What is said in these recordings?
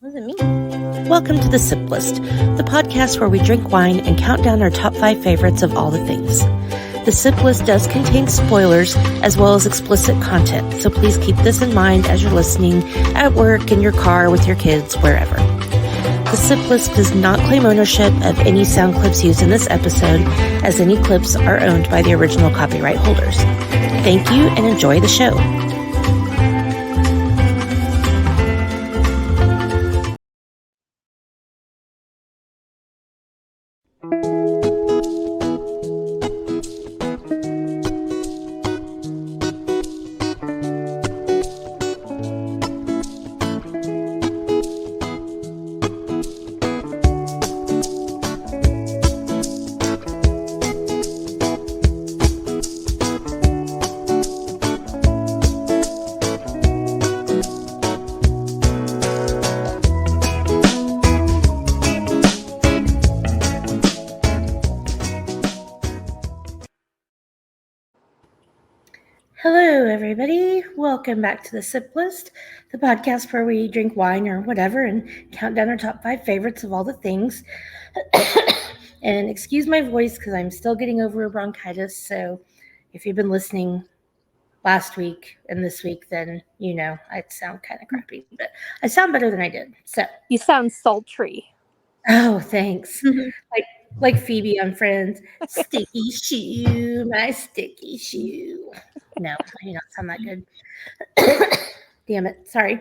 Wasn't me. Welcome to The Sip List, the podcast where we drink wine and count down our top 5 favorites of all the things. The Sip List does contain spoilers as well as explicit content, so please keep this in mind as you're listening at work, in your car, with your kids, wherever. The Sip List does not claim ownership of any sound clips used in this episode, as any clips are owned by the original copyright holders. Thank you and enjoy the show. Hello, everybody. Welcome back to the Sip List, the podcast where we drink wine or whatever and count down our top 5 favorites of all the things. And excuse my voice because I'm still getting over bronchitis. So if you've been listening last week and this week, then you know I sound kind of crappy, but I sound better than I did. So you sound sultry. Oh, thanks. Like Phoebe on Friends. Sticky shoe, my sticky shoe. No, I do not sound that good. Damn it. Sorry.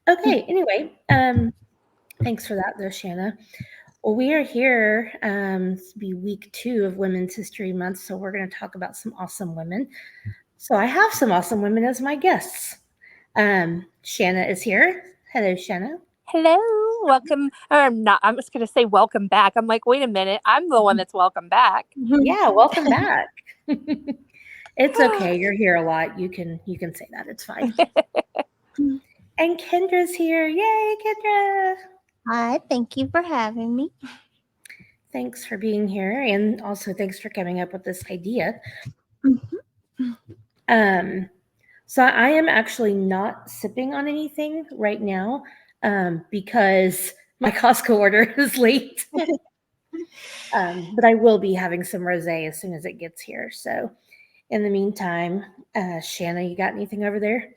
Okay, anyway, thanks for that though, Shana. Well, we are here to be week 2 of Women's History Month, so we're going to talk about some awesome women. So I have some awesome women as my guests. Shana is here. Hello, Shana. Hello. Welcome. I'm just going to say welcome back. I'm like, wait a minute. I'm the one that's welcome back. Yeah, welcome back. It's okay. You're here a lot. You can say that. It's fine. And Kendra's here. Yay, Kendra. Hi, thank you for having me. Thanks for being here. And also thanks for coming up with this idea. So I am actually not sipping on anything right now because my Costco order is late. But I will be having some rosé as soon as it gets here. So in the meantime, Shana, you got anything over there?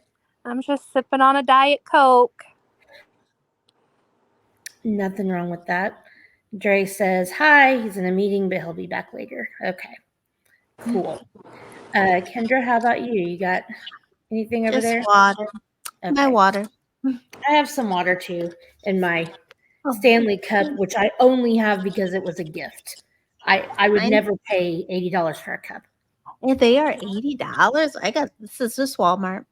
I'm just sipping on a Diet Coke. Nothing wrong with that. Dre says, hi, he's in a meeting, but he'll be back later. Okay, cool. Kendra, how about you? You got anything over there? Just water. Okay. My water. I have some water too in my Stanley cup, which I only have because it was a gift. I would never pay $80 for a cup. Yeah, they are $80. I got this is just Walmart.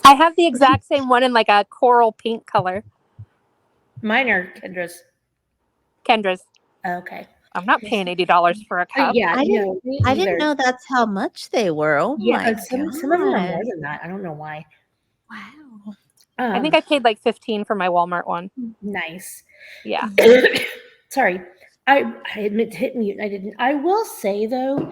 I have the exact same one in like a coral pink color. Mine are Kendra's. Okay. I'm not paying $80 for a cup. Yeah, I didn't know that's how much they were. Oh yeah, my some of them are more than that. I don't know why. Wow. I think I paid like $15 for my Walmart one. Nice. Yeah. Sorry. I admit to hit mute. I didn't. I will say though,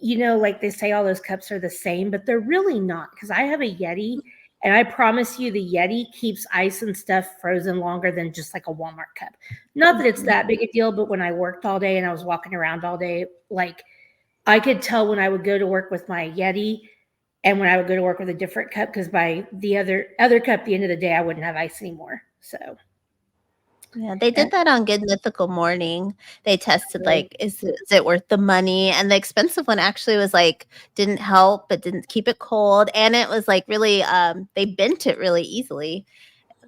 you know, like they say all those cups are the same, but they're really not, because I have a Yeti, and I promise you the Yeti keeps ice and stuff frozen longer than just like a Walmart cup. Not that it's that big a deal, but when I worked all day and I was walking around all day, like I could tell when I would go to work with my Yeti and when I would go to work with a different cup, because by the other cup, at the end of the day, I wouldn't have ice anymore. So yeah, they did that on Good Mythical Morning. They tested like, is it worth the money? And the expensive one actually was like, didn't help, but didn't keep it cold. And it was like really, they bent it really easily.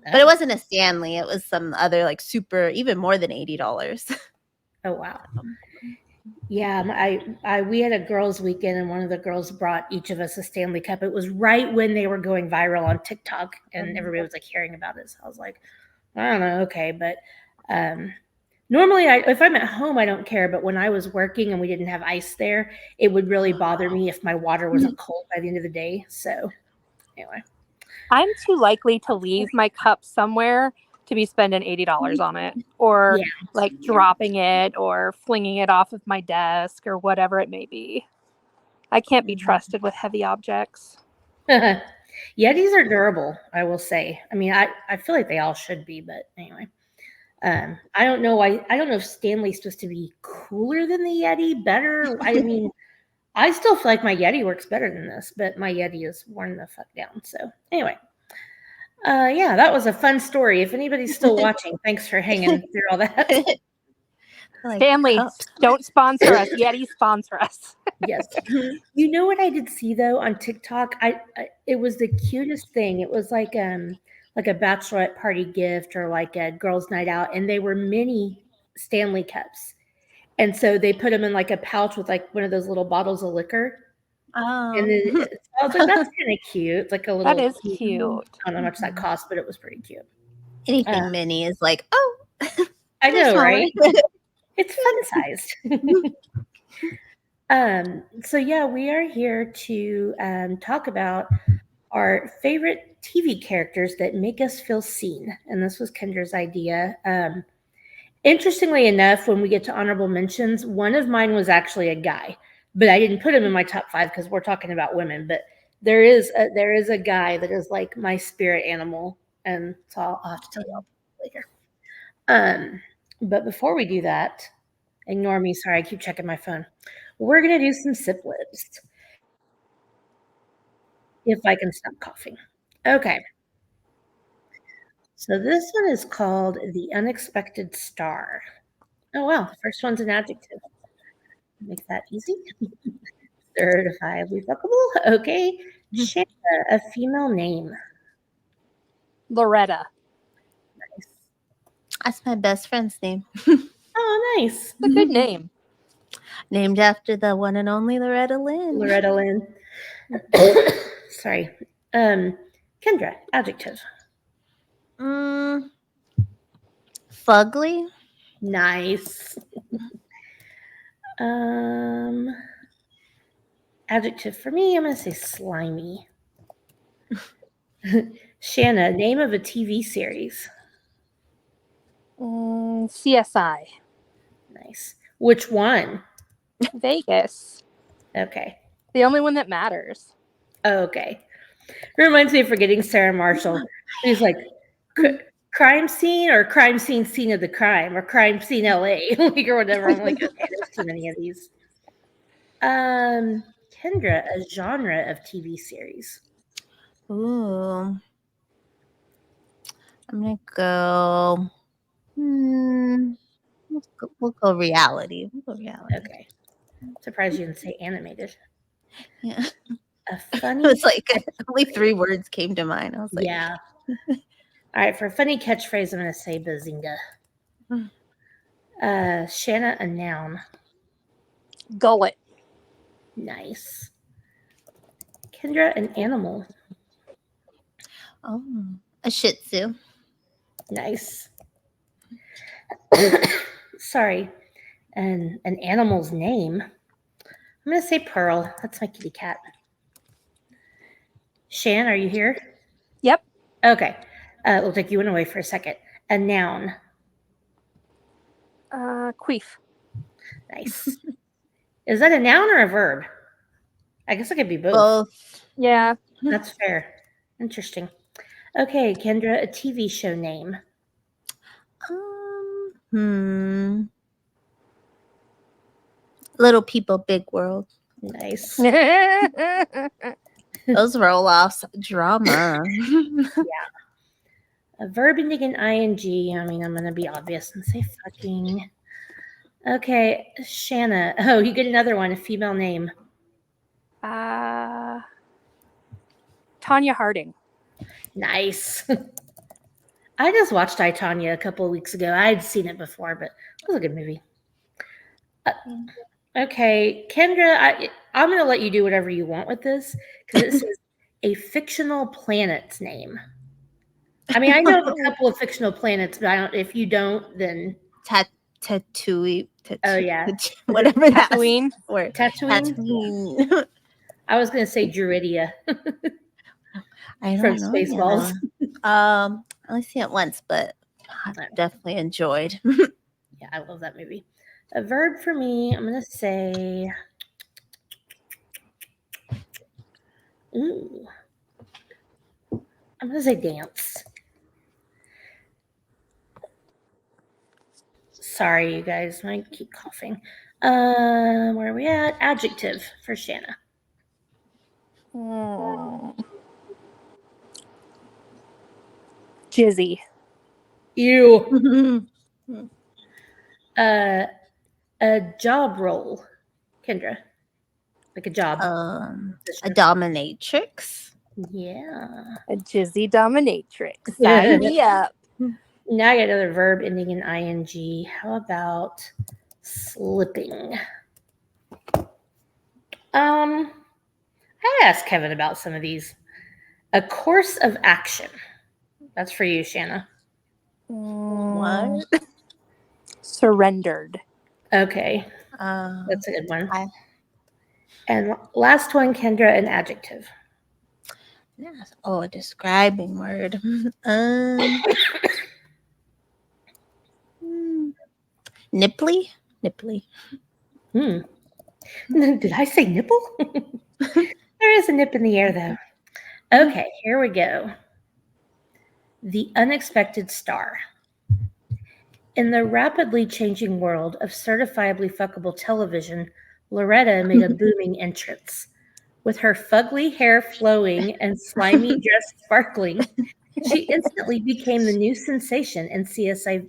But it wasn't a Stanley. It was some other like super, even more than $80. Oh, wow. Yeah, we had a girls' weekend, and one of the girls brought each of us a Stanley Cup. It was right when they were going viral on TikTok, and everybody was like hearing about it. So I was like, I don't know, okay. But normally, if I'm at home, I don't care. But when I was working and we didn't have ice there, it would really bother me if my water wasn't cold by the end of the day. So anyway. I'm too likely to leave my cup somewhere to be spending $80 on it, or like dropping it or flinging it off of my desk or whatever it may be. I can't be trusted with heavy objects. Yetis are durable, I will say. I mean, I feel like they all should be, but anyway. I don't know why. I don't know if Stanley's supposed to be cooler than the Yeti, better. I mean, I still feel like my Yeti works better than this, but my Yeti is worn the fuck down. So anyway, yeah, that was a fun story. If anybody's still watching, thanks for hanging through all that. Like Stanley, cups. don't sponsor us. Yeti sponsor us. Yes. You know what I did see though on TikTok? I it was the cutest thing. It was like a bachelorette party gift or like a girls' night out, and they were mini Stanley cups. And so they put them in like a pouch with like one of those little bottles of liquor. And then Oh. I was like, that's kind of cute. It's like a little That is cute. cute. I don't know how much that cost, but it was pretty cute. Anything mini is like, oh, I they're know, smaller. right? It's fun sized. So yeah, we are here to talk about our favorite TV characters that make us feel seen. And this was Kendra's idea. Interestingly enough, when we get to honorable mentions, one of mine was actually a guy, but I didn't put him in my top 5 because we're talking about women. But there is a guy that is like my spirit animal, and so I'll have to tell you all later. But before we do that, ignore me. Sorry, I keep checking my phone. We're gonna do some sip lips. If I can stop coughing. Okay. So this one is called The Unexpected Star. Oh, wow. The first one's an adjective. Make that easy. Certifiably fuckable. Okay. Shana, a female name. Loretta. Nice. That's my best friend's name. Oh, nice. It's a good name. Named after the one and only Loretta Lynn. Loretta Lynn. Sorry. Kendra, adjective. Fugly. Nice. Adjective for me, I'm going to say slimy. Shana, name of a TV series. CSI. Nice. Which one? Vegas. Okay. The only one that matters. Okay. Reminds me of Forgetting Sarah Marshall. She's like, crime scene or crime scene of the crime or crime scene LA, like, or whatever. I'm like, okay, there's too many of these. Kendra, a genre of TV series. Ooh. I'm gonna go. We'll go reality. Okay. Surprised you didn't say animated. Yeah. A funny. It was like only 3 words came to mind. I was like, yeah. All right, for a funny catchphrase, I'm going to say bazinga. Shana, a noun. Gullet. Nice. Kendra, an animal. oh, a Shih Tzu. Nice. Sorry. An animal's name. I'm going to say Pearl. That's my kitty cat. Shan, are you here? Yep. Okay. Looks like you went away for a second. A noun. Queef. Nice. Is that a noun or a verb? I guess it could be both. Both. Yeah. That's fair. Interesting. Okay, Kendra, a TV show name. Little People, Big World. Nice. Those roll-offs. Drama. Yeah. A verb ending in ing. I mean, I'm going to be obvious and say fucking. Okay, Shana. Oh, you get another one, a female name. Tanya Harding. Nice. I just watched I, Tanya a couple of weeks ago. I had seen it before, but it was a good movie. Okay, Kendra, I'm going to let you do whatever you want with this because it says a fictional planet's name. I mean, I know of a couple of fictional planets, but if you don't, then Tatooine. Oh yeah, whatever that Tatooine. word. Tatooine. I was going to say Druidia. I from don't know. Spaceballs. I only seen it once, but I definitely enjoyed. Yeah, I love that movie. A verb for me, I'm going to say. Ooh. I'm going to say dance. Sorry, you guys. I keep coughing. Where are we at? Adjective for Shana. Jizzy. Ew. A job role, Kendra. Like a job. A dominatrix. Yeah. A jizzy dominatrix. Sign me up. Now I got another verb ending in ing. How about slipping? I asked Kevin about some of these. A course of action. That's for you, Shana. What? Surrendered. Okay. That's a good one. And last one, Kendra, an adjective. Yes. Oh, a describing word. Nipply? Nipply. Did I say nipple? There is a nip in the air, though. Okay, here we go. The unexpected star. In the rapidly changing world of certifiably fuckable television, Loretta made a booming entrance. With her fugly hair flowing and slimy dress sparkling, she instantly became the new sensation in CSI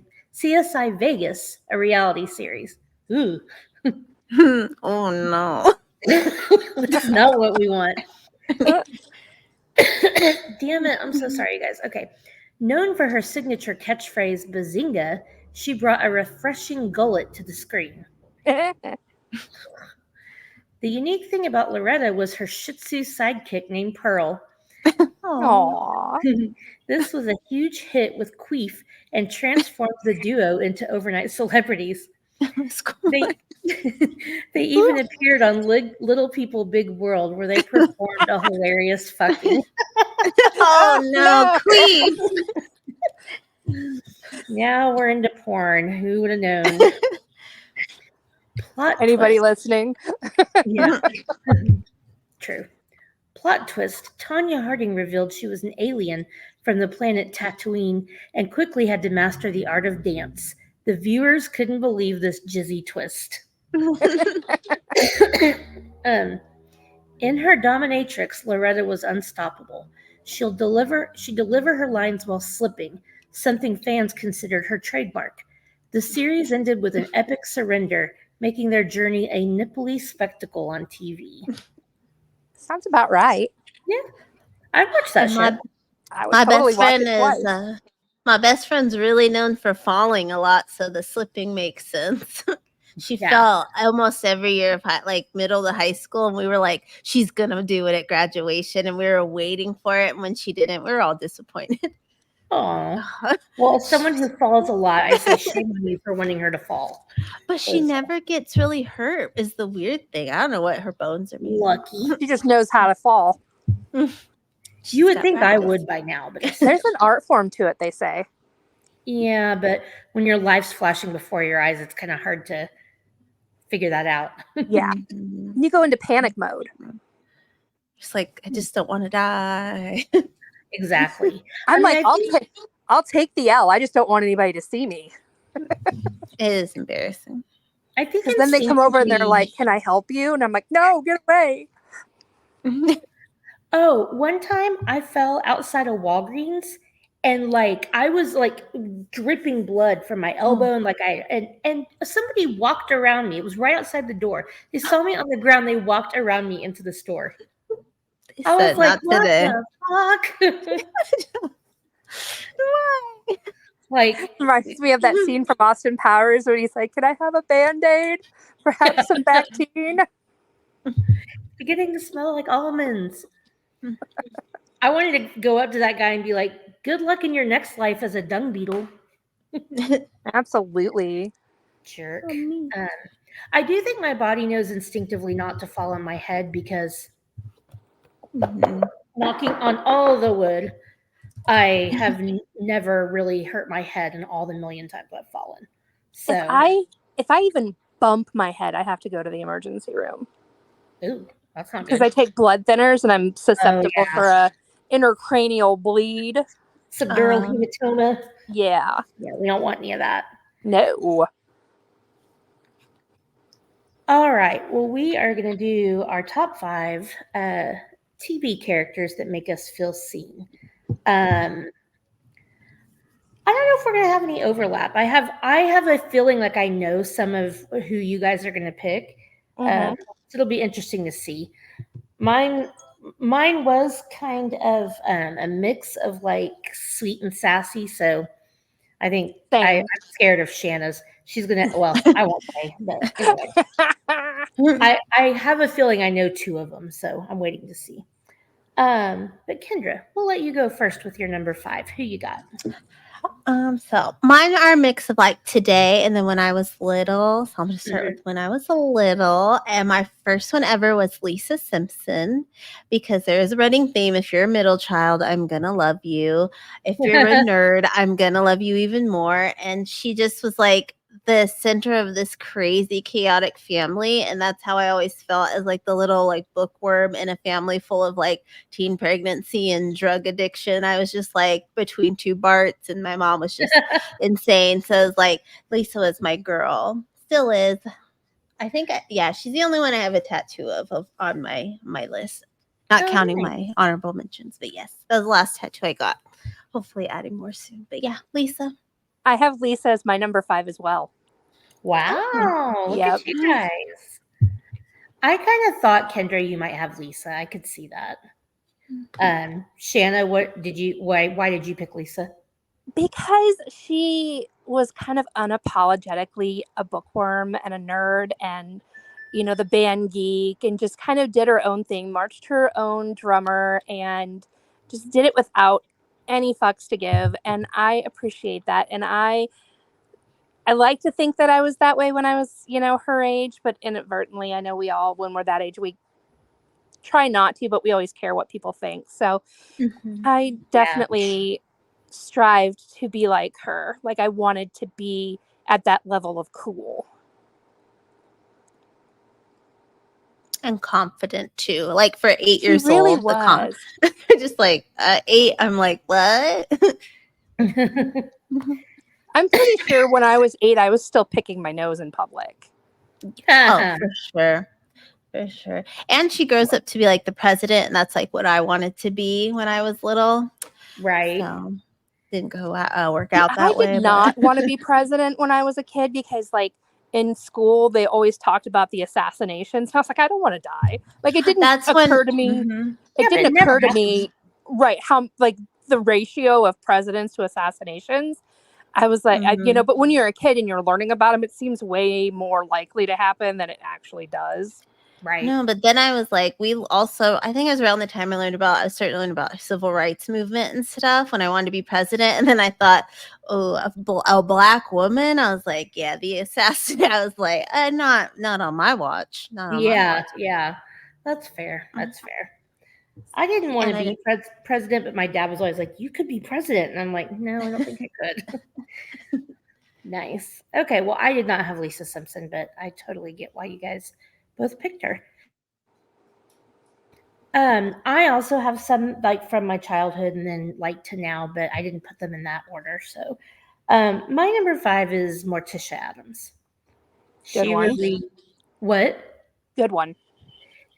Vegas, a reality series. Ooh. Oh, no. That's not what we want. Damn it. I'm so sorry, you guys. Okay. Known for her signature catchphrase, Bazinga, she brought a refreshing gullet to the screen. The unique thing about Loretta was her Shih Tzu sidekick named Pearl. Aww. This was a huge hit with Queef and transformed the duo into overnight celebrities. They even appeared on Little People Big World, where they performed a hilarious fucking. Oh, no, Queef. Now we're into porn. Who would have known? Plot Anybody twist. listening? Yeah. True. Plot twist. Tanya Harding revealed she was an alien from the planet Tatooine and quickly had to master the art of dance. The viewers couldn't believe this jizzy twist. In her dominatrix, Loretta was unstoppable. She'd deliver her lines while slipping, something fans considered her trademark. The series ended with an epic surrender, making their journey a nipply spectacle on TV. Sounds about right. Yeah, I'd watch that show. I would My totally best watch friend it twice. is my best friend's really known for falling a lot, so the slipping makes sense. She fell almost every year of middle to high school, and we were like, she's gonna do it at graduation, and we were waiting for it. And when she didn't, we were all disappointed. Oh, well, as someone who falls a lot, I say shame on you for wanting her to fall. But she never gets really hurt. Is the weird thing. I don't know what her bones are made. Lucky. She just knows how to fall. You would think I would by now, but there's an art form to it, they say. Yeah, but when your life's flashing before your eyes, it's kind of hard to figure that out. Yeah. You go into panic mode. Just like, I just don't want to die. Exactly. I'm I'll take the L. I just don't want anybody to see me. It is embarrassing. I think because then they come over and they're like, "Can I help you?" And I'm like, "No, get away." Oh, one time I fell outside of Walgreens and I was dripping blood from my elbow and somebody walked around me. It was right outside the door. They saw me on the ground. They walked around me into the store. I was like, "What the fuck?" Reminds me of that scene from Austin Powers where he's like, "Can I have a Band-Aid? Perhaps some Bactine?" Beginning to smell like almonds. I wanted to go up to that guy and be like, "Good luck in your next life as a dung beetle." Absolutely. Jerk. I do think my body knows instinctively not to fall on my head because knocking on all the wood, I have never really hurt my head in all the million times I've fallen. So if I even bump my head, I have to go to the emergency room. Ooh, that's not good. Because I take blood thinners and I'm susceptible for a intracranial bleed. Subdural Um, hematoma. Yeah. Yeah, we don't want any of that. No. All right. Well, we are going to do our top 5 TV characters that make us feel seen. I don't know if we're going to have any overlap. I have a feeling like I know some of who you guys are going to pick. Mm-hmm. So it'll be interesting to see. Mine mine was kind of a mix of like sweet and sassy. So I think I'm Same. scared of Shanna's. She's gonna. Well, I won't say, but anyway, I have a feeling I know 2 of them, so I'm waiting to see. But Kendra, we'll let you go first with your number 5. Who you got? so mine are a mix of like today and then when I was little. So I'm gonna start Mhm. with when I was a little. And my first one ever was Lisa Simpson because there is a running theme. If you're a middle child, I'm gonna love you. If you're a nerd, I'm gonna love you even more. And she just was like the center of this crazy chaotic family, and that's how I always felt as like the little like bookworm in a family full of like teen pregnancy and drug addiction. I was just like between 2 Barts, and my mom was just insane. So it was like Lisa was my girl, still is. I think yeah, she's the only one I have a tattoo of on my list, not Oh, counting nice. my honorable mentions. But yes, that was the last tattoo I got. Hopefully, adding more soon. But yeah, Lisa. I have Lisa as my number 5 as well. Oh. Wow, look Yep. at you guys. I kind of thought Kendra, you might have Lisa. I could see that. Shanna, what did you? Why did you pick Lisa? Because she was kind of unapologetically a bookworm and a nerd and the band geek, and just kind of did her own thing, marched to her own drummer, and just did it without any fucks to give. And I appreciate that. And I like to think that I was that way when I was, her age, but inadvertently, I know we all, when we're that age, we try not to, but we always care what people think. So Mhm. I Yeah. definitely strived to be like her. Like, I wanted to be at that level of cool. And confident too. Like for 8 She years really old, was. just like 8, I'm like, what? I'm pretty sure when I was 8, I was still picking my nose in public. Oh, for sure. For sure. And she grows up to be like the president, and that's like what I wanted to be when I was little. Right. So didn't work See, out I that did way, but not want to be president when I was a kid because, like, in school, they always talked about the assassinations. I was like, I don't want to die. Like, it didn't that's when occur to me. mhm. It Yeah, but didn't it never occur to happens. me, right, how, like, the ratio of presidents to assassinations. I was like, Mhm. but when you're a kid and you're learning about them, it seems way more likely to happen than it actually does. Right. No, but then I was like, I think it was around the time I was starting to learn about civil rights movement and stuff when I wanted to be president. And then I thought, oh, a black woman. I was like, yeah, the assassin. I was like, not on my watch. Not on my Yeah, watch. yeah. That's fair. Mm. That's fair. I didn't want to And I be president, but my dad was always like, "You could be president," and I'm like, "No, I don't think I could." Nice. Okay. Well, I did not have Lisa Simpson, but I totally get why you guys both picked her. I also have some like from my childhood and then like to now, but I didn't put them in that order. So, my number 5 is Morticia Adams. Good She one. really, what? Good one.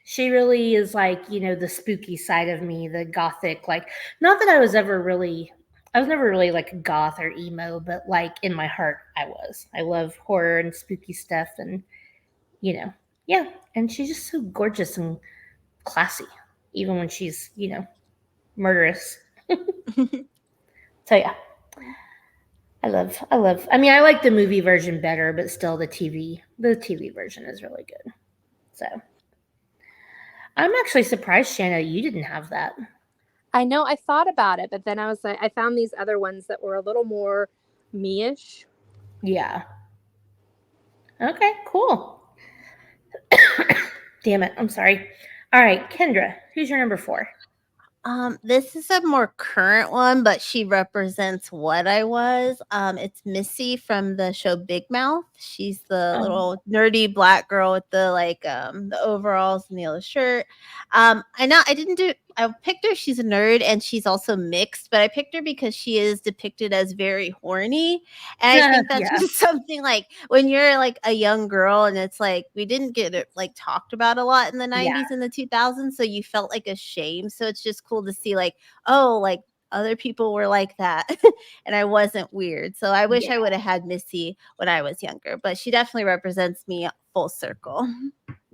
She really is like, the spooky side of me, the gothic, like, not that I was never really like goth or emo, but like in my heart, I was. I love horror and spooky stuff. And, yeah. And she's just so gorgeous and classy, even when she's, murderous. So, yeah, I mean, I like the movie version better, but still the TV version is really good. So, I'm actually surprised, Shanna, you didn't have that. I know I thought about it, but then I was like, I found these other ones that were a little more me-ish. Yeah. Okay, cool. Damn it. I'm sorry. All right, Kendra, who's your number 4? This is a more current one, but she represents what I was. It's Missy from the show Big Mouth. She's the Um, little nerdy black girl with the overalls and the yellow shirt. I didn't I picked her. She's a nerd and she's also mixed, but I picked her because she is depicted as very horny. And I think that's Yeah. just something like when you're like a young girl and it's like we didn't get it like talked about a lot in the Yeah. 90s and the 2000s. So you felt like ashamed. So it's just cool to see like, oh, like other people were like that and I wasn't weird. So I wish Yeah. I would have had Missy when I was younger, but she definitely represents me full circle.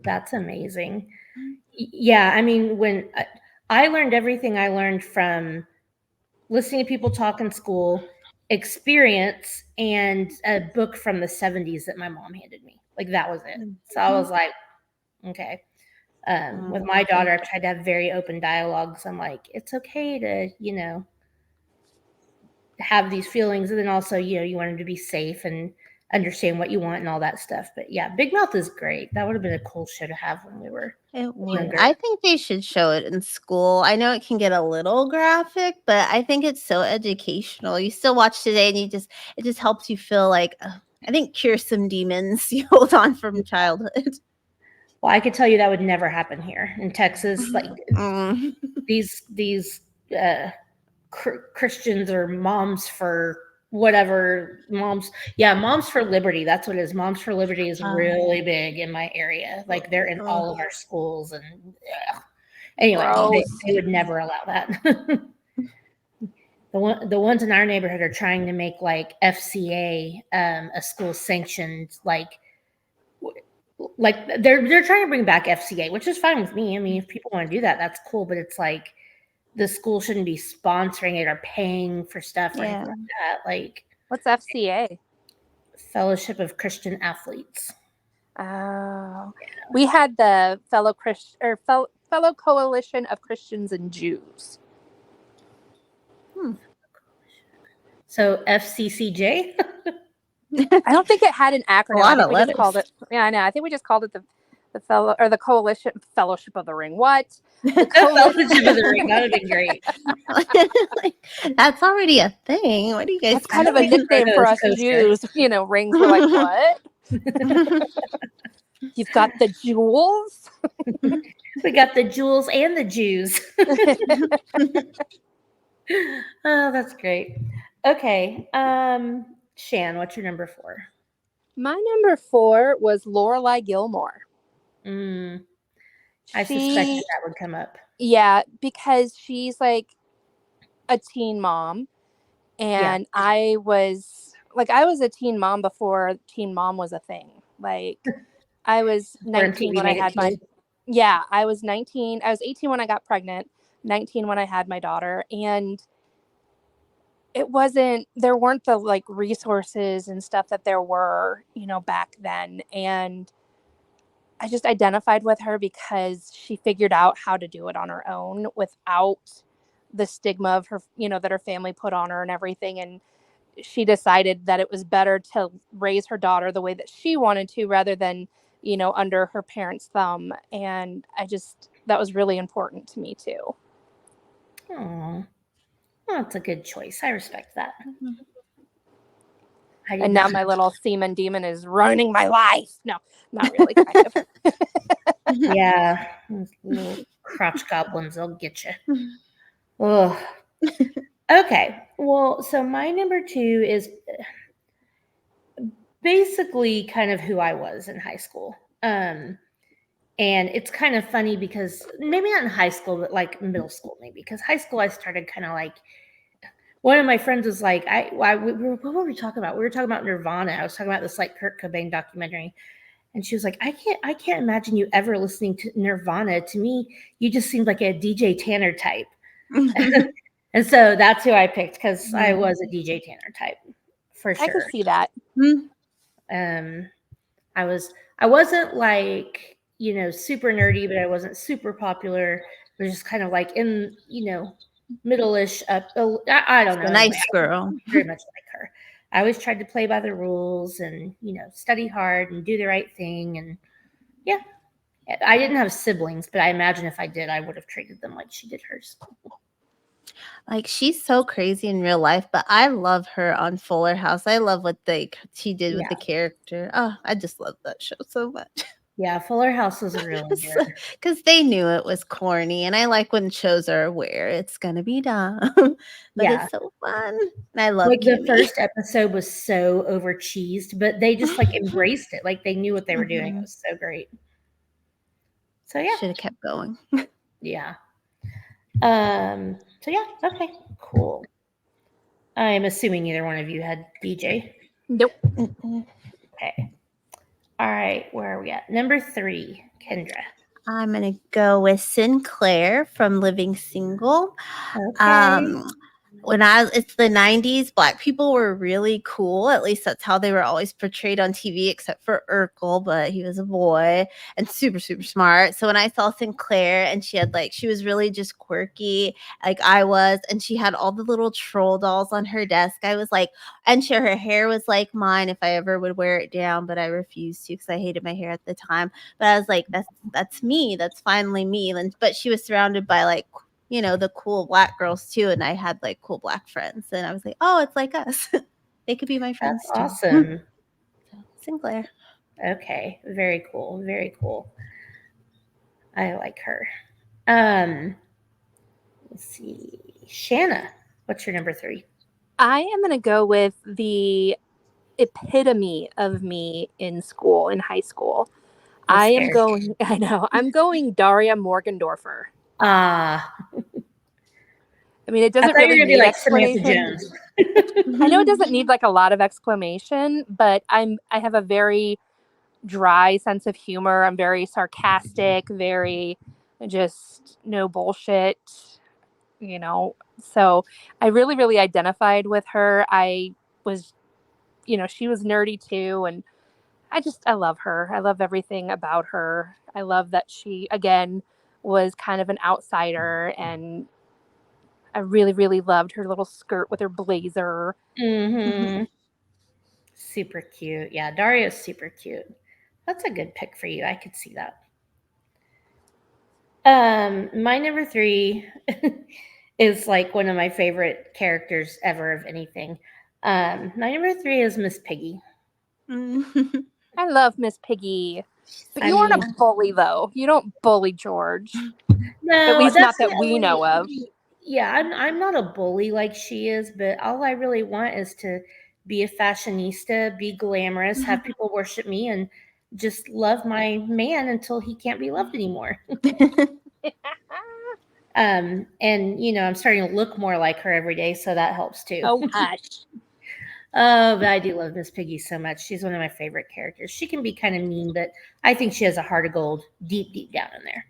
That's amazing. Yeah, I mean, when I learned everything I learned from listening to people talk in school, experience, and a book from the 70s that my mom handed me. Like that was it. So I was like, okay. With my daughter, I tried to have very open dialogues. I'm like, it's okay to, have these feelings. And then also, you want them to be safe and understand what you want and all that stuff. But yeah, Big Mouth is great. That would have been a cool show to have when we were It would. younger. I think they should show it in school. I know it can get a little graphic, but I think it's so educational. You still watch today and it just helps you feel like I think cure some demons you hold on from childhood. Well, I could tell you that would never happen here in Texas. Like Mm. these Christians or moms for whatever moms for liberty. That's what it is. Moms for Liberty is really big in my area. Like they're in all of our schools and anyway, they would never allow that. The ones in our neighborhood are trying to make like FCA a school sanctioned like they're trying to bring back FCA, which is fine with me. I mean, if people want to do that, that's cool. But it's like the school shouldn't be sponsoring it or paying for stuff or anything like that. Like, what's FCA? Fellowship of Christian Athletes. Oh, we had the fellow Coalition of Christians and Jews. So FCCJ. I don't think it had an acronym. lot I think of we just letters. called it. Yeah, I know. I think we just called it the fellow or the Coalition Fellowship of the Ring. What? The Fellowship of the Ring. That would have been great. That's already a thing. What do you guys? That's kind of a nickname for us Jews. Rings. We're like, what? You've got the jewels. We got the jewels and the Jews. Oh, that's great. Okay. Shan, what's your number 4? My number 4 was Lorelai Gilmore. I suspected that would come up. Yeah, because she's like a teen mom. And I was a teen mom before teen mom was a thing. Like I was 19 when I had I was 19. I was 18 when I got pregnant, 19 when I had my daughter. And there weren't the like resources and stuff that there were, back then. And I just identified with her because she figured out how to do it on her own without the stigma of her, that her family put on her and everything. And she decided that it was better to raise her daughter the way that she wanted to rather than, under her parents' thumb. And that was really important to me too. Oh, that's a good choice. I respect that. And now my little semen demon is ruining my life. No, not really. Kind of. Yeah, those little crotch goblins, they'll get you. Ugh. Okay, well, so my number 2 is basically kind of who I was in high school. And it's kind of funny because maybe not in high school, but like middle school, maybe. Because high school, I started kind of like, one of my friends was like, what were we talking about? We were talking about Nirvana. I was talking about this like Kurt Cobain documentary. And she was like, I can't imagine you ever listening to Nirvana. To me, you just seemed like a DJ Tanner type. And so that's who I picked because I was a DJ Tanner type for sure. I could see that. I wasn't like, super nerdy, but I wasn't super popular. I was just kind of like in, middle-ish up. I don't know. A nice girl. Very much like her. I always tried to play by the rules and, study hard and do the right thing. And yeah, I didn't have siblings, but I imagine if I did, I would have treated them like she did hers. Like she's so crazy in real life, but I love her on Fuller House. I love what she did with the character. Oh, I just love that show so much. Yeah, Fuller House was really good. Because they knew it was corny, and I like when shows are aware it's gonna be dumb, but Yeah. it's so fun. And I love Like the Kimmy. first episode was so over cheesed, but they just like embraced it. Like they knew what they were doing. It Mhm. was so great. So yeah. Should have kept going. Yeah. So yeah, okay, cool. I'm assuming neither one of you had DJ. Nope. Mm-mm. Okay. All right, where are we at? Number 3, Kendra. I'm gonna go with Sinclair from Living Single. Okay. Um, it's the 90s, black people were really cool. At least that's how they were always portrayed on TV, except for Urkel, but he was a boy and super, super smart. So when I saw Sinclair and she was really just quirky, like I was, and she had all the little troll dolls on her desk. I was like, and her hair was like mine if I ever would wear it down, but I refused to because I hated my hair at the time. But I was like, that's me. That's finally me. And but she was surrounded by like the cool black girls too. And I had like cool black friends. And I was like, oh, it's like us. They could be my That's friends too. awesome. So, Sinclair. Okay, very cool. Very cool. I like her. Um, let's see. Shana, what's your number 3? I am going to go with the epitome of me in school, in high school. I'm I am scared. going, I know, I'm going Daria Morgendorfer. Ah, I mean, it I doesn't thought you were really gonna be need like Samantha explanation. Jones. I know it doesn't need like a lot of exclamation, but I have a very dry sense of humor. I'm very sarcastic, very just no bullshit, you know. So I really, really identified with her. I was, she was nerdy too. And I love her. I love everything about her. I love that she, again, was kind of an outsider. And I really, really loved her little skirt with her blazer. Mm-hmm. Super cute. Yeah, Daria's super cute. That's a good pick for you. I could see that. My number 3 is like one of my favorite characters ever of anything. My number 3 is Miss Piggy. I love Miss Piggy. But I you aren't mean, a bully, though. You don't bully George. At no, least that's not the that we only. know of. Yeah, I'm not a bully like she is, but all I really want is to be a fashionista, be glamorous, have people worship me, and just love my man until he can't be loved anymore. And I'm starting to look more like her every day, so that helps too. Oh, hush. Oh, but I do love Miss Piggy so much. She's one of my favorite characters. She can be kind of mean, but I think she has a heart of gold deep, deep down in there,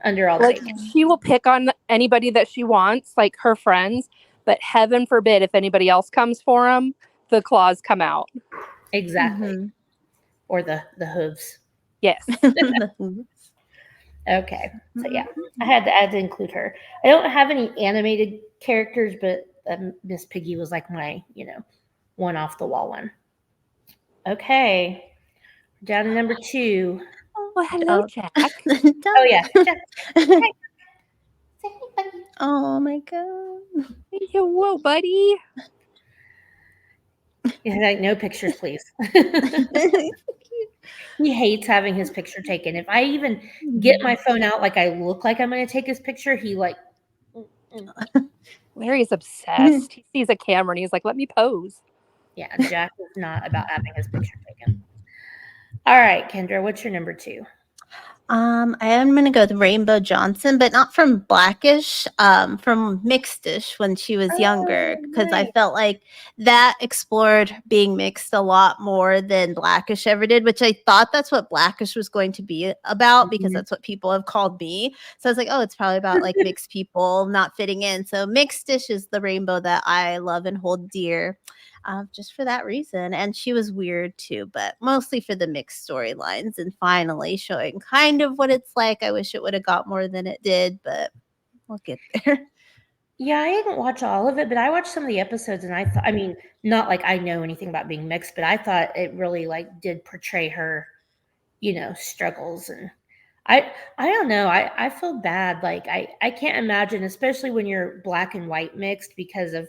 under all the Like, bacon. she will pick on anybody that she wants, like her friends, but heaven forbid if anybody else comes for them, the claws come out. Exactly. Or the hooves. Yes. Okay. So yeah, I had to include her. I don't have any animated characters, but Miss Piggy was like my, one off the wall one. Okay. Down to number 2. Oh, hello, Jack. Oh yeah. Jack. Hi. Say hi, buddy. Oh my god. Whoa, buddy. Yeah, like, no pictures, please. He hates having his picture taken. If I even get my phone out like I look like I'm going to take his picture, he like. Larry's obsessed. He sees a camera and he's like, let me pose. Yeah, Jack is not about having his picture taken. All right, Kendra, what's your number 2? I am gonna go with Rainbow Johnson, but not from Blackish, from Mixedish when she was younger, Oh, because I nice. felt like that explored being mixed a lot more than Blackish ever did, which I thought that's what Blackish was going to be about because Mhm. that's what people have called me. So I was like, oh, it's probably about like mixed people not fitting in. So Mixedish is the rainbow that I love and hold dear. Just for that reason. And she was weird too, but mostly for the mixed storylines and finally showing kind of what it's like. I wish it would have got more than it did, but we'll get there. Yeah, I didn't watch all of it, but I watched some of the episodes, and I thought, I mean, not like I know anything about being mixed, but I thought it really like did portray her, struggles, and I don't know. I feel bad. Like I can't imagine, especially when you're black and white mixed, because of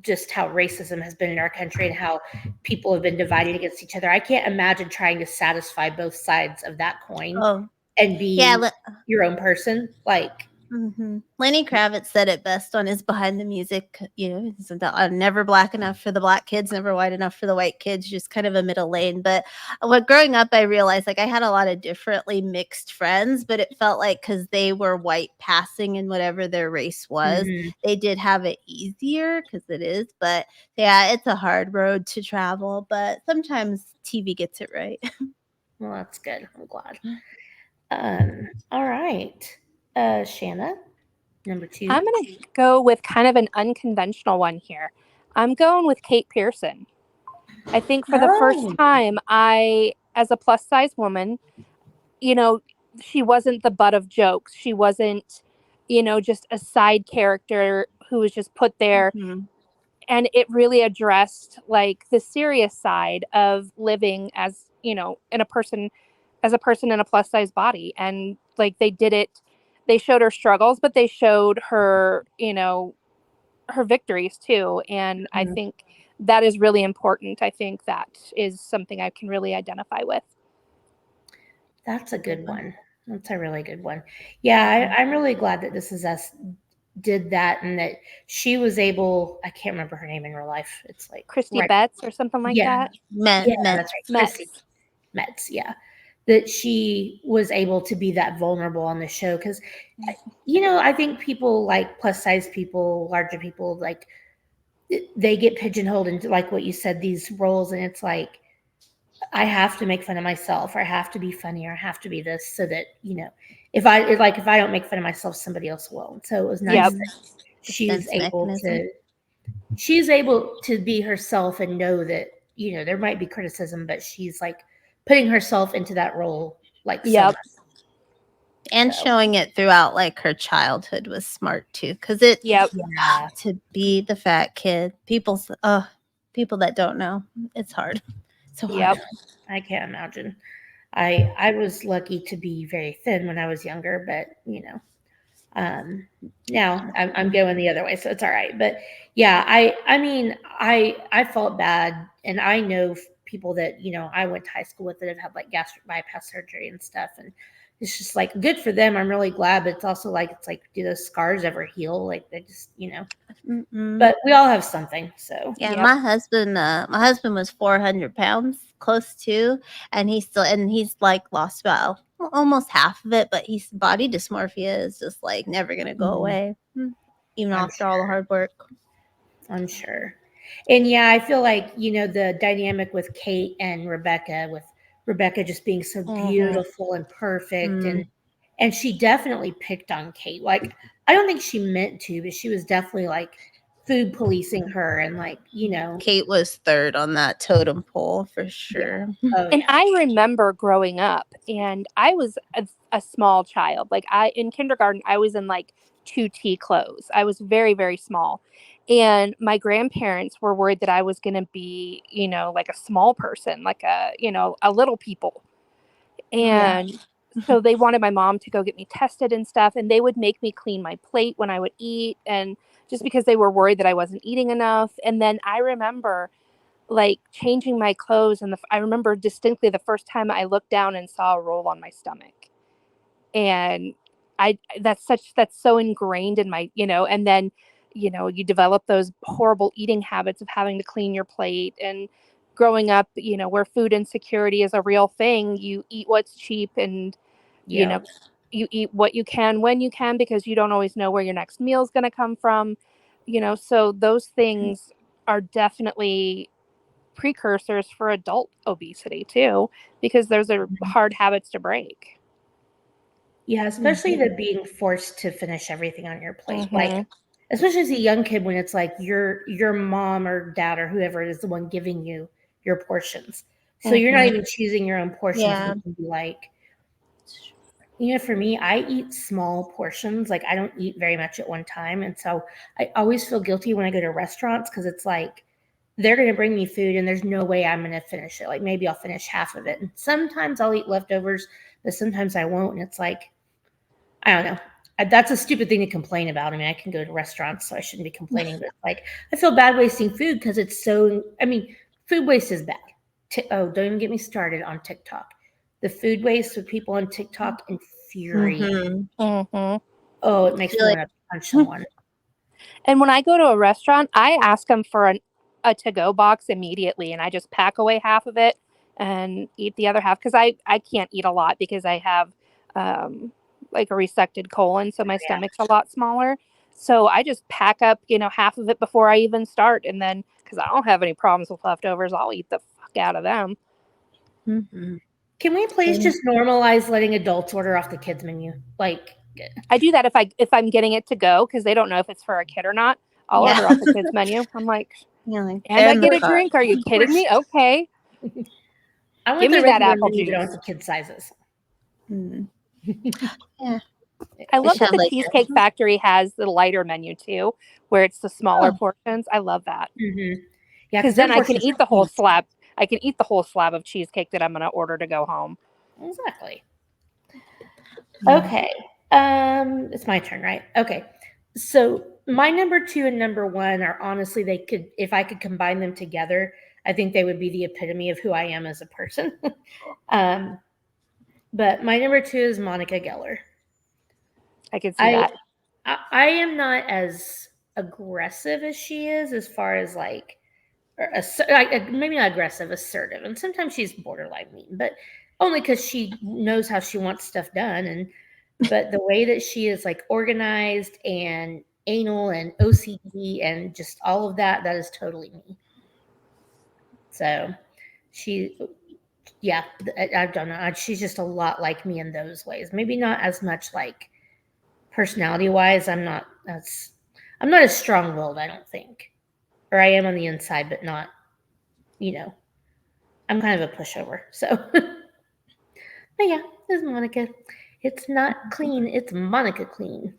just how racism has been in our country and how people have been divided against each other. I can't imagine trying to satisfy both sides of that coin Oh, and yeah. be your own person. Like, Lenny Kravitz said it best on his Behind the Music. He said that I'm never black enough for the black kids, never white enough for the white kids, just kind of a middle lane. But what growing up, I realized like I had a lot of differently mixed friends, but it felt like because they were white passing in whatever their race was, mhm. they did have it easier because it is. But yeah, it's a hard road to travel, but sometimes TV gets it right. Well, that's good. I'm glad. All right. Shana, number two. I'm going to go with kind of an unconventional one here. I'm going with Kate Pearson. I think for the first Oh, time, as a plus size woman, you know, she wasn't the butt of jokes. She wasn't, just a side character who was just put there. Mhm. And it really addressed like the serious side of living as, in a person, as a person in a plus size body. And like they showed her struggles, but they showed her, her victories too. And I mhm. think that is really important. I think that is something I can really identify with. That's a Good good one. one. That's a really good one. Yeah, I'm really glad that This Is Us did that and that she was able. I can't remember her name in real life. It's like Christy right. Betts or something like Yeah, that. yeah, Met that's right, Chrissy Metz. Metz. Yeah, that she was able to be that vulnerable on the show because, I think people like plus size people, larger people, like they get pigeonholed into like what you said, these roles, and it's like I have to make fun of myself, or I have to be funny, or I have to be this, so that if I don't make fun of myself, somebody else will. And so it was nice Yep. Mhm. that she's Defense able mechanism. to she's able to be herself and know that there might be criticism, but she's like putting herself into that role like so Yep. much. And So showing it throughout, like, her childhood was smart too, because it Yep. yeah, to be the fat kid, people that don't know, it's hard. So I hard. Yep. know. I can't imagine. I was lucky to be very thin when I was younger, but Um, now I'm going the other way, so it's all right. But yeah, I mean, I felt bad, and I know people that I went to high school with that have had like gastric bypass surgery and stuff, and it's just like good for them. I'm really glad, but it's like, do those scars ever heal? Like they just. Mm-mm. But we all have something, so Yeah, Yep. my husband was 400 pounds, close to, and he's like lost about almost half of it, but he's body dysmorphia is just like never gonna go mhm, away, even I'm after all the sure. hard work. I'm sure. And yeah, I feel like, the dynamic with Kate and Rebecca, with Rebecca just being so Hmm. beautiful and perfect, Mm. and she definitely picked on Kate. Like I don't think she meant to, but she was definitely like food policing her and like. Kate was third on that totem pole for Yeah. sure. Oh And yeah. I remember growing up, and I was a small child. Like in kindergarten, I was in like 2T clothes. I was very, very small. And my grandparents were worried that I was going to be, like a small person, like a little people. Yeah. And so they wanted my mom to go get me tested and stuff. And they would make me clean my plate when I would eat. And just because they were worried that I wasn't eating enough. And then I remember like changing my clothes, and I remember distinctly the first time I looked down and saw a roll on my stomach. And that's so ingrained in my, and then you develop those horrible eating habits of having to clean your plate. And growing up, where food insecurity is a real thing, you eat what's cheap, and you Yeah. know you eat what you can when you can, because you don't always know where your next meal is going to come from. So those things are definitely precursors for adult obesity too, because those are hard habits to break. Yeah, especially Mhm. the being forced to finish everything on your plate. Like, Hmm. especially as a young kid when it's like your mom or dad or whoever is the one giving you your portions. So you're not Hmm. even choosing your own portions and Yeah. you can be like, for me, I eat small portions. Like I don't eat very much at one time. And so I always feel guilty when I go to restaurants because it's like they're going to bring me food and there's no way I'm going to finish it. Like maybe I'll finish half of it. And sometimes I'll eat leftovers, but sometimes I won't. And it's like, I don't know. that's a stupid thing to complain about. I mean, I can go to restaurants, so I shouldn't be complaining. But like, I feel bad wasting food because it's so. I mean, food waste is bad. Don't even get me started on TikTok. The food waste with people on TikTok infuriates. Oh, it makes me want to punch someone. And when I go to a restaurant, I ask them for a to-go box immediately, and I just pack away half of it and eat the other half because I can't eat a lot because I have like a resected colon, so my stomach's a lot smaller. So I just pack up, half of it before I even start, and then because I don't have any problems with leftovers, I'll eat the fuck out of them. Can we please just normalize letting adults order off the kids menu? Like, I do that if I'm getting it to go because they don't know if it's for a kid or not. I'll order off the kids menu. I'm like, and I get a drink. Are you kidding me? Okay. I want Give me that apple menu, juice. but I want the kid sizes. Yeah. I love that the Cheesecake Factory has the lighter menu too, where it's the smaller portions. I love that. Yeah, because then I can eat the whole slab. I can eat the whole slab of cheesecake that I'm going to order to go home. Exactly. Okay. It's my turn, right? Okay. So my number 2 and number 1 are honestly, they could, if I could combine them together, I think they would be the epitome of who I am as a person. But my number 2 is Monica Geller. I can see that. I am not as aggressive as she is, as far as like, maybe not aggressive, assertive, and sometimes she's borderline mean, but only because she knows how she wants stuff done. But the way that she is like organized and anal and OCD and just all of that is totally me. So I don't know. She's just a lot like me in those ways. Maybe not as much like personality wise. I'm not as strong-willed, I don't think. Or I am on the inside, but not, I'm kind of a pushover. So, but yeah, this is Monica. It's not clean. It's Monica clean.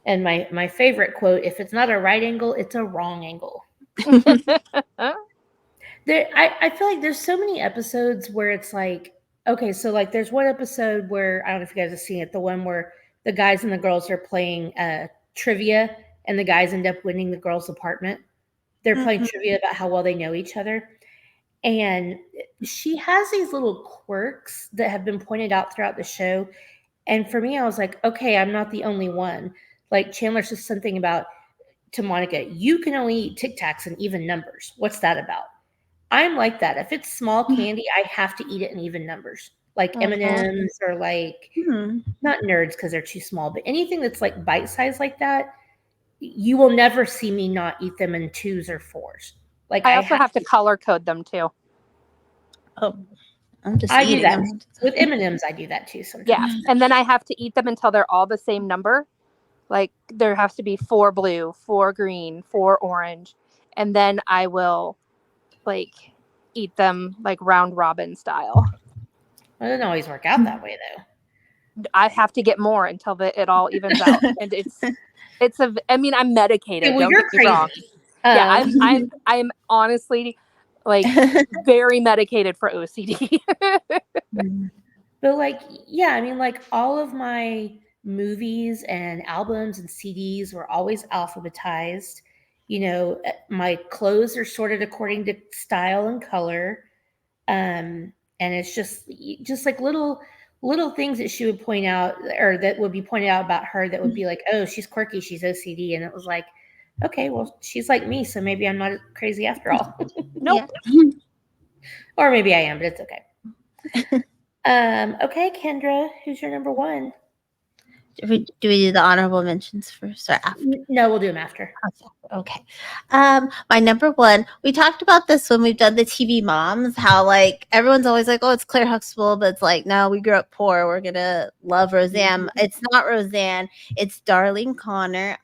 And my favorite quote: "If it's not a right angle, it's a wrong angle." I feel like there's so many episodes where it's like, okay, so like there's one episode where I don't know if you guys have seen it, the one where the guys and the girls are playing trivia, and the guys end up winning the girls' apartment. They're playing trivia about how well they know each other. And she has these little quirks that have been pointed out throughout the show. And for me, I was like, okay, I'm not the only one. Like Chandler says something about to Monica, you can only eat Tic Tacs in even numbers. What's that about? I'm like that. If it's small candy, I have to eat it in even numbers, like M&Ms or like not Nerds because they're too small, but anything that's like bite size like that, you will never see me not eat them in 2s or 4s. Like I also have to color code them too. Oh, I'm just I do eating that them. with M&Ms. I do that too sometimes. Yeah, and then I have to eat them until they're all the same number. Like there has to be 4 blue, 4 green, 4 orange, and then I will like eat them like round robin style. It doesn't always work out that way though. I have to get more until it all evens out, and I mean, I'm medicated. Well, don't get me wrong. Yeah, I'm honestly like very medicated for OCD. But like, yeah, I mean, like all of my movies and albums and CDs were always alphabetized. My clothes are sorted according to style and color. And it's just like little things that she would point out, or that would be pointed out about her, that would be like, oh, she's quirky, she's OCD. And it was like, okay, well, she's like me, so maybe I'm not crazy after all. Nope. Or maybe I am, but it's okay. Okay, Kendra, who's your number 1? Do we do the honorable mentions first or after? No, we'll do them after. Okay. My number 1, we talked about this when we've done the TV moms, how like everyone's always like, oh, it's Claire Huxtable, but it's like, no, we grew up poor. We're gonna love Roseanne. It's not Roseanne, it's Darlene Connor.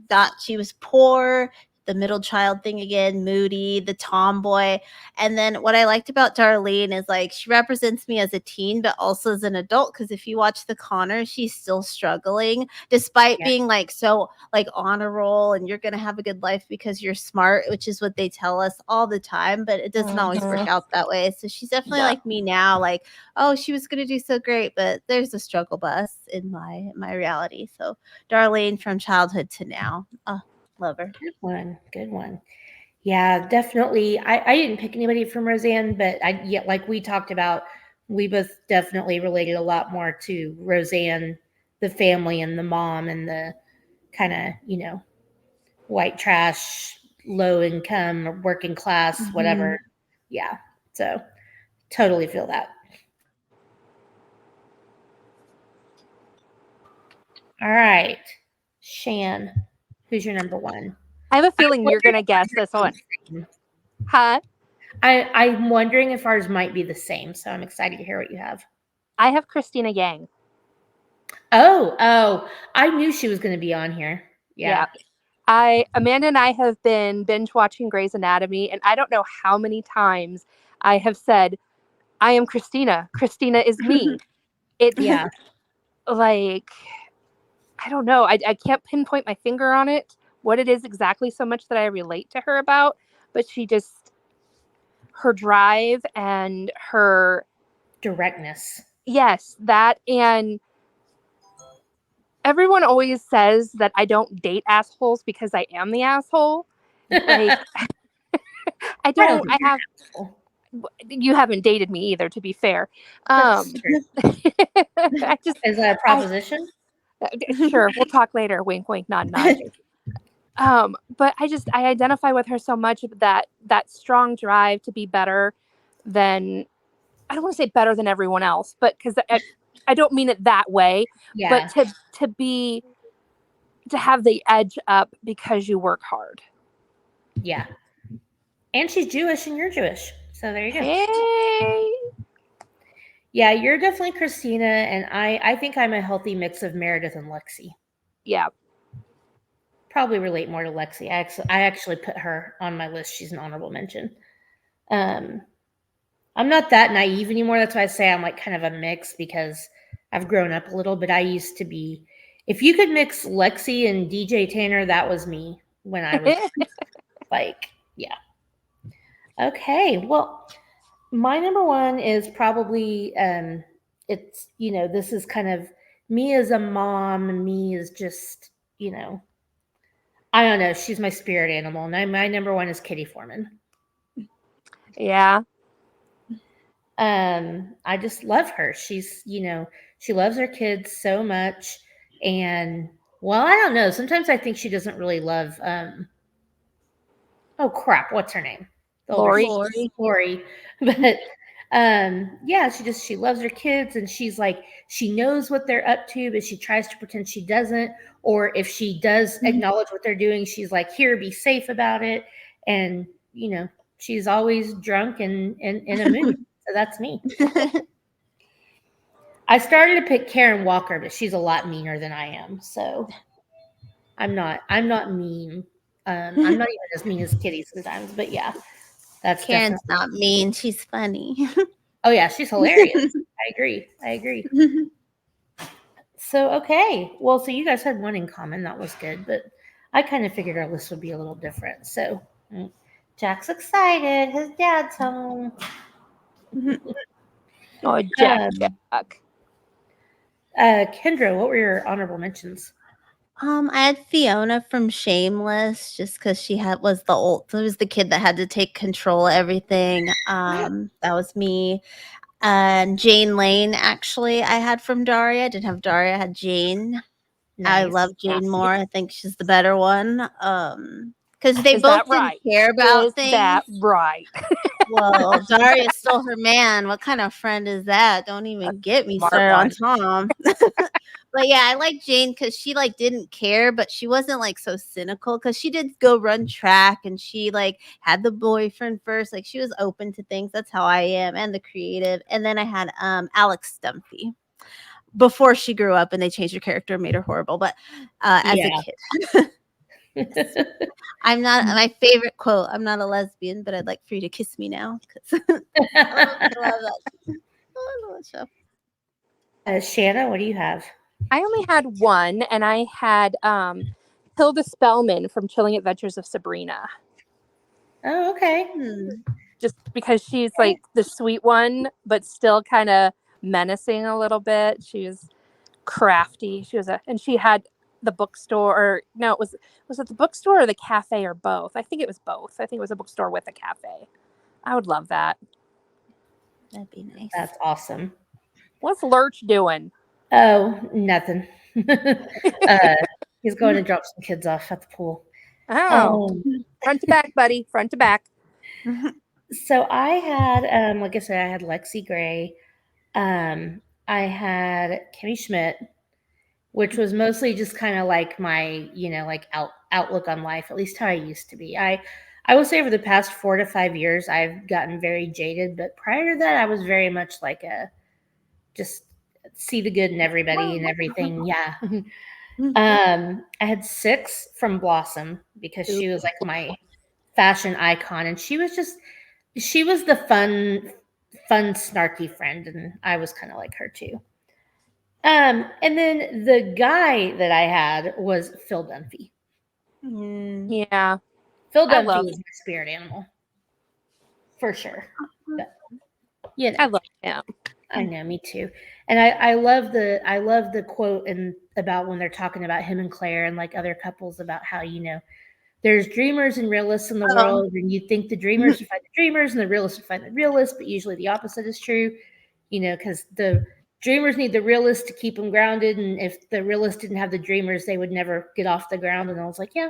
Thought she was poor. the middle child thing again, moody, the tomboy. And then what I liked about Darlene is like she represents me as a teen, but also as an adult. Because if you watch the Connor, she's still struggling despite Yeah. being like so like on a roll and you're gonna have a good life because you're smart, which is what they tell us all the time, but it doesn't always work out that way. So she's definitely Yeah. like me now, like, oh, she was gonna do so great, but there's a struggle bus in my reality. So Darlene from childhood to now. Oh, love her. Good one. Good one. Yeah, definitely. I didn't pick anybody from Roseanne, but like we talked about, we both definitely related a lot more to Roseanne, the family and the mom and the kind of, white trash, low income, or working class, whatever. Yeah. So totally feel that. All right. Shan, who's your number one? I have a feeling you're going to guess this one. Huh? I'm wondering if ours might be the same, so I'm excited to hear what you have. I have Christina Yang. Oh, I knew she was going to be on here. Yeah. Amanda and I have been binge watching Grey's Anatomy, and I don't know how many times I have said, I am Christina. Christina is me. It's Yeah. like, I don't know. I can't pinpoint my finger on it, what it is exactly so much that I relate to her about, but her drive and her Directness. yes, that. And everyone always says that I don't date assholes because I am the asshole. Like, I don't, I have, you haven't dated me either, to be fair. I just, Is that a proposition? sure, we'll talk later. Wink, wink, nod, nod. But I identify with her so much that strong drive to be better than, I don't want to say better than everyone else, but because I don't mean it that way, Yeah. but to have the edge up because you work hard. Yeah. And she's Jewish and you're Jewish. So there you go. Hey. Yeah, you're definitely Christina, and I think I'm a healthy mix of Meredith and Lexi. Yeah. Probably relate more to Lexi. I actually put her on my list. She's an honorable mention. I'm not that naive anymore. That's why I say I'm like kind of a mix because I've grown up a little, but I used to be, if you could mix Lexi and DJ Tanner, that was me when I was like, yeah. Okay. Well, my number one is probably, it's, this is kind of me as a mom, me is just, I don't know. She's my spirit animal. And my number one is Kitty Foreman. Yeah. I just love her. She's, she loves her kids so much. And well, I don't know. Sometimes I think she doesn't really love, oh crap, what's her name? The older Lori. But yeah, she loves her kids and she's like, she knows what they're up to, but she tries to pretend she doesn't. Or if she does acknowledge what they're doing, she's like, here, be safe about it. And, she's always drunk and in a mood. So that's me. I started to pick Karen Walker, but she's a lot meaner than I am. So I'm not mean. I'm not even as mean as Kitty sometimes, but yeah, that's Karen's not mean. She's funny. Oh yeah, she's hilarious. I agree. So okay, well, so you guys had one in common. That was good, but I kind of figured our list would be a little different. So Jack's excited. His dad's home. Oh, Jack. Kendra, what were your honorable mentions? I had Fiona from Shameless just because she was the kid that had to take control of everything. That was me. And Jane Lane, actually, I had from Daria. I didn't have Daria, I had Jane. Nice. I love Jane more. I think she's the better one. Because they both didn't care about things. Is that right? Well, Daria stole her man. What kind of friend is that? Don't even get me started on Tom. But yeah, I like Jane because she didn't care, but she wasn't so cynical because she did go run track and she had the boyfriend first. She was open to things. That's how I am, and the creative. And then I had Alex Stumpy before she grew up and they changed her character and made her horrible. But as a kid. I'm not my favorite quote. I'm not a lesbian, but I'd like for you to kiss me now because I love that. I love that show. Shana, what do you have? I only had one, and I had Hilda Spellman from Chilling Adventures of Sabrina. Oh, okay. Just because she's like the sweet one, but still kind of menacing a little bit. She was crafty. And she had the bookstore, or no, was it the bookstore or the cafe or both? I think it was both. I think it was a bookstore with a cafe. I would love that. That'd be nice. That's awesome. What's Lurch doing? Oh, nothing. He's going to drop some kids off at the pool. Oh, front to back, buddy. Front to back. So I had, like I said, I had Lexi Gray. I had Kimmy Schmidt, which was mostly just kind of like my, like outlook on life, at least how I used to be. I will say over the past 4 to 5 years, I've gotten very jaded, but prior to that, I was very much like just see the good in everybody and everything. Yeah. I had Six from Blossom because she was like my fashion icon, and she was the fun, snarky friend, and I was kind of like her too. And then the guy that I had was Phil Dunphy. Yeah. Phil Dunphy was my spirit animal. For sure. But, I love him. I know, me too. And I love the quote about when they're talking about him and Claire and like other couples about how, there's dreamers and realists in the world, and you think the dreamers will find the dreamers and the realists will find the realists, but usually the opposite is true, because the dreamers need the realists to keep them grounded, and if the realists didn't have the dreamers, they would never get off the ground. And I was like, yeah,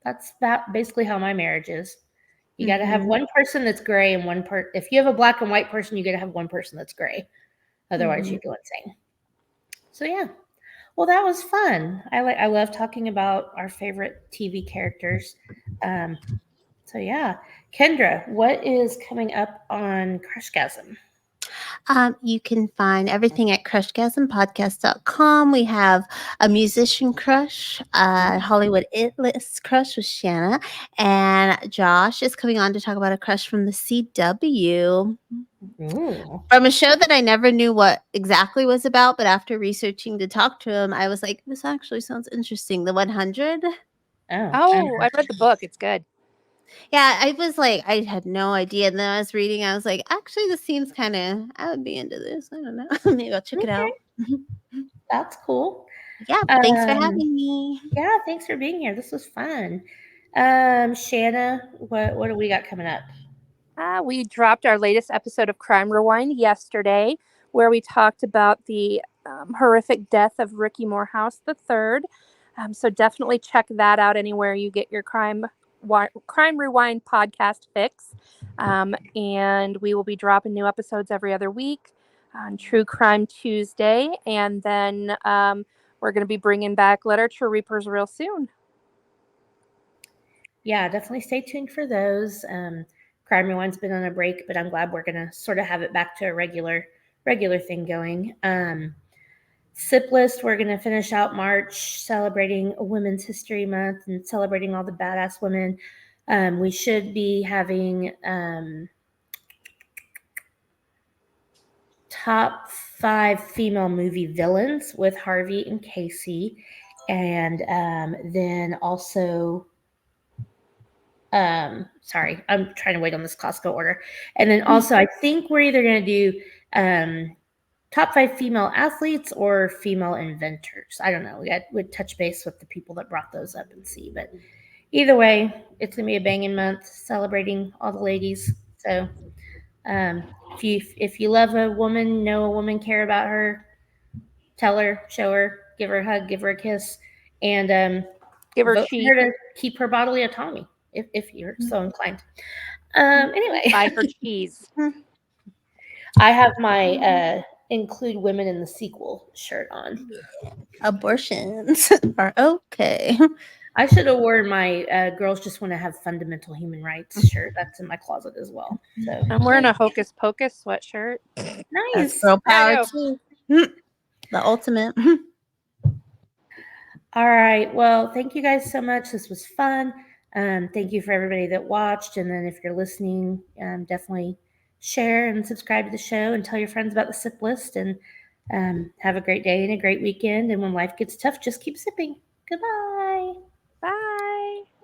that's basically how my marriage is. You got to have one person that's gray and one part. If you have a black and white person, you got to have one person that's gray. Otherwise, you go insane. So yeah. Well, that was fun. I love talking about our favorite TV characters. So yeah, Kendra, what is coming up on Crushgasm? You can find everything at crushgasmpodcast.com. We have a musician crush, Hollywood It List crush with Shana, and Josh is coming on to talk about a crush from the CW. From a show that I never knew what exactly was about, but after researching to talk to him, I was like, this actually sounds interesting. The 100. Oh, I read the book. It's good. Yeah, I was like, I had no idea. And then I was reading, I was like, actually, this seems kind of, I would be into this. I don't know. Maybe I'll check it out. That's cool. Yeah, thanks for having me. Yeah, thanks for being here. This was fun. Shana, what do we got coming up? We dropped our latest episode of Crime Rewind yesterday, where we talked about the horrific death of Ricky Morehouse III. So definitely check that out anywhere you get your Crime Rewind podcast fix. And we will be dropping new episodes every other week on True Crime Tuesday. And then we're going to be bringing back Literature Reapers real soon. Yeah, definitely stay tuned for those. Crime Rewind's been on a break, but I'm glad we're going to sort of have it back to a regular thing going. Sip List, we're going to finish out March celebrating Women's History Month and celebrating all the badass women. We should be having top 5 female movie villains with Harvey and Casey. And then also, sorry, I'm trying to wait on this Costco order. And then also, I think we're either going to do top 5 female athletes or female inventors. I don't know. We'd touch base with the people that brought those up and see. But either way, it's going to be a banging month celebrating all the ladies. So if you love a woman, know a woman, care about her, tell her, show her, give her a hug, give her a kiss, and give her vote for her to keep her bodily autonomy if you're so inclined. Anyway, buy her cheese. I have my include women in the sequel shirt on. Abortions are okay. I should have worn my girls just want to have fundamental human rights shirt. That's in my closet as well. So I'm wearing a Hocus Pocus sweatshirt. Nice. That's girl power too. The ultimate. All right. Well, thank you guys so much. This was fun. Thank you for everybody that watched. And then if you're listening, definitely share and subscribe to the show and tell your friends about the sip list. And have a great day and a great weekend. And when life gets tough, just keep sipping. Goodbye. Bye.